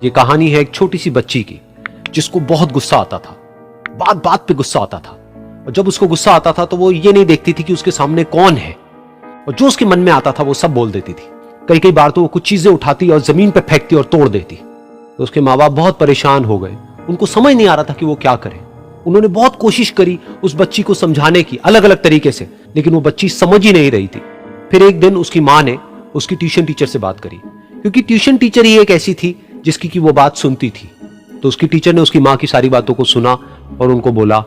ये कहानी है एक छोटी सी बच्ची की जिसको बहुत गुस्सा आता था। बात बात पे गुस्सा आता था और जब उसको गुस्सा आता था तो वो ये नहीं देखती थी कि उसके सामने कौन है और जो उसके मन में आता था वो सब बोल देती थी। कई कई बार तो वो कुछ चीजें उठाती और जमीन पे फेंकती और तोड़ देती। तो उसके माँ बाप बहुत परेशान हो गए। उनको समझ नहीं आ रहा था कि वो क्या करे। उन्होंने बहुत कोशिश करी उस बच्ची को समझाने की अलग अलग तरीके से, लेकिन वो बच्ची समझ ही नहीं रही थी। फिर एक दिन उसकी माँ ने उसकी ट्यूशन टीचर से बात करी, क्योंकि ट्यूशन टीचर ही एक ऐसी थी जिसकी की वो बात सुनती थी। तो उसकी टीचर ने उसकी माँ की सारी बातों को सुना और उनको बोला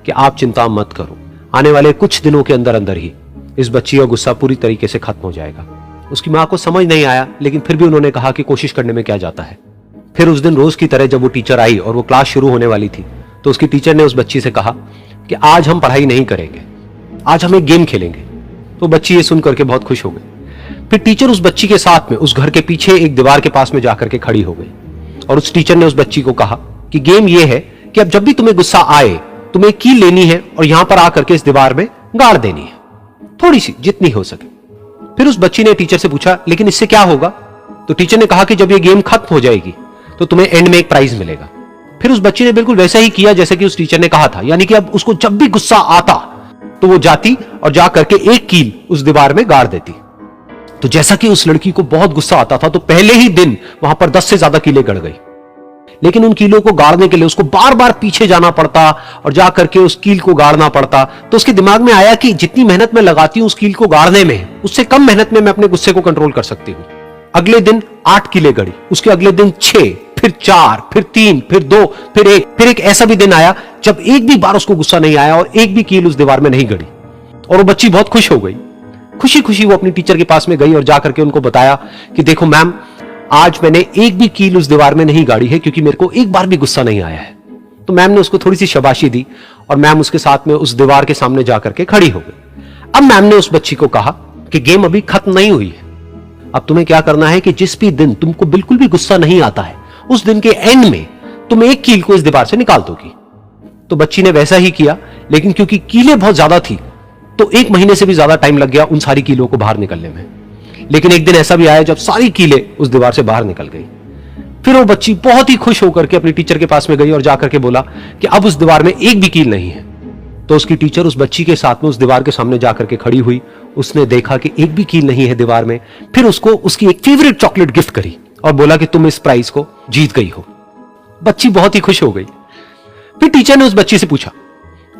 कि आप चिंता मत करो, आने वाले कुछ दिनों के अंदर अंदर ही इस बच्ची का गुस्सा पूरी तरीके से खत्म हो जाएगा। उसकी माँ को समझ नहीं आया, लेकिन फिर भी उन्होंने कहा कि कोशिश करने में क्या जाता है। फिर उस दिन रोज की तरह जब वो टीचर आई और वो क्लास शुरू होने वाली थी, तो उसकी टीचर ने उस बच्ची से कहा कि आज हम पढ़ाई नहीं करेंगे, आज हम एक गेम खेलेंगे। तो बच्ची ये सुन करके बहुत खुश हो गई। फिर टीचर उस बच्ची के साथ में उस घर के पीछे एक दीवार के पास में जाकर के खड़ी हो गई और उस टीचर ने उस बच्ची को कहा कि गेम ये है कि अब जब भी तुम्हें गुस्सा आए तुम्हें कील लेनी है और यहां पर आकर के इस दीवार में गाड़ देनी है, थोड़ी सी जितनी हो सके। फिर उस बच्ची ने टीचर से पूछा लेकिन इससे क्या होगा? तो टीचर ने कहा कि जब ये गेम खत्म हो जाएगी तो तुम्हें एंड में एक प्राइज मिलेगा। फिर उस बच्ची ने बिल्कुल वैसा ही किया जैसे कि उस टीचर ने कहा था, यानी कि अब उसको जब भी गुस्सा आता तो वो जाती और जा करके एक कील उस दीवार में गाड़ देती। तो जैसा कि उस लड़की को बहुत गुस्सा आता था तो पहले ही दिन वहां पर 10 से ज्यादा कीलें गड़ गई। लेकिन उन कीलों को गाड़ने के लिए उसको बार बार पीछे जाना पड़ता और जाकर के उस कील को गाड़ना पड़ता। तो उसके दिमाग में आया कि जितनी मेहनत मैं लगाती हूं उस कील को गाड़ने में, उससे कम मेहनत में मैं अपने गुस्से को कंट्रोल कर सकती हूं। अगले दिन 8 कीलें गड़ी, उसके अगले दिन 6, फिर 4, फिर 3, फिर 2, फिर 1। फिर एक ऐसा भी दिन आया जब एक भी बार उसको गुस्सा नहीं आया और एक भी कील उस दीवार में नहीं गड़ी और वो बच्ची बहुत खुश हो गई। खुशी खुशी वो अपनी टीचर के पास में गई और जाकर के उनको बताया कि देखो मैम, आज मैंने एक भी कील उस दीवार में नहीं गाड़ी है क्योंकि मेरे को एक बार भी गुस्सा नहीं आया है। तो मैम ने उसको थोड़ी सी शाबाशी दी और मैम उसके साथ में उस दीवार के सामने जाकर के खड़ी हो गई। अब मैम ने उस बच्ची को कहा कि गेम अभी खत्म नहीं हुई है, अब तुम्हें क्या करना है कि जिस भी दिन तुमको बिल्कुल भी गुस्सा नहीं आता है उस दिन के एंड में तुम एक कील को इस दीवार से निकाल दोगी। तो बच्ची ने वैसा ही किया, लेकिन क्योंकि कीलें बहुत ज्यादा थी तो 1 महीने से भी ज्यादा टाइम लग गया उन सारी कीलों को बाहर निकलने में। लेकिन एक दिन ऐसा भी आया जब सारी कीलें उस दीवार से बाहर निकल गई। फिर वो बच्ची बहुत ही खुश होकर के अपनी टीचर के पास में गई और जाकर के बोला कि अब उस दीवार में एक भी कील नहीं है। तो उसकी टीचर उस बच्ची के साथ में उस दीवार के सामने जाकर के खड़ी हुई। उसने देखा कि एक भी कील नहीं है दीवार में। फिर उसको उसकी एक फेवरेट चॉकलेट गिफ्ट करी और बोला कि तुम इस प्राइज को जीत गई हो। बच्ची बहुत ही खुश हो गई। फिर टीचर ने उस बच्ची से पूछा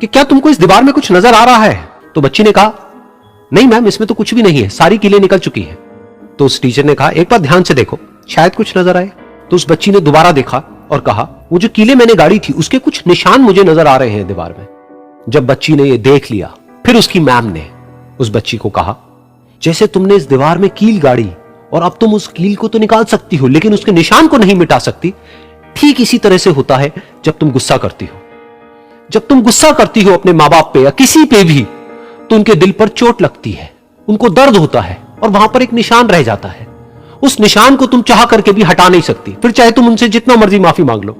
कि क्या तुमको इस दीवार में कुछ नजर आ रहा है? तो बच्ची ने कहा नहीं मैम, इसमें तो कुछ भी नहीं है, सारी कीलें निकल चुकी हैं। तो उस टीचर ने कहा एक बार ध्यान से देखो, शायद कुछ नजर आए। तो उस बच्ची ने दोबारा देखा और कहा वो जो कीलें मैंने गाड़ी थी उसके कुछ निशान मुझे नजर आ रहे हैं दीवार में। जब बच्ची ने ये देख लिया फिर उसकी मैम ने उस बच्ची को कहा जैसे तुमने इस दीवार में कील गाड़ी और अब तुम उस कील को तो निकाल सकती हो लेकिन उसके निशान को नहीं मिटा सकती, ठीक इसी तरह से होता है जब तुम गुस्सा करती हो। जब तुम गुस्सा करती हो अपने माँ बाप पे या किसी पे भी तो उनके दिल पर चोट लगती है, उनको दर्द होता है और वहां पर एक निशान रह जाता है। उस निशान को तुम चाह करके भी हटा नहीं सकती, फिर चाहे तुम उनसे जितना मर्जी माफी मांग लो।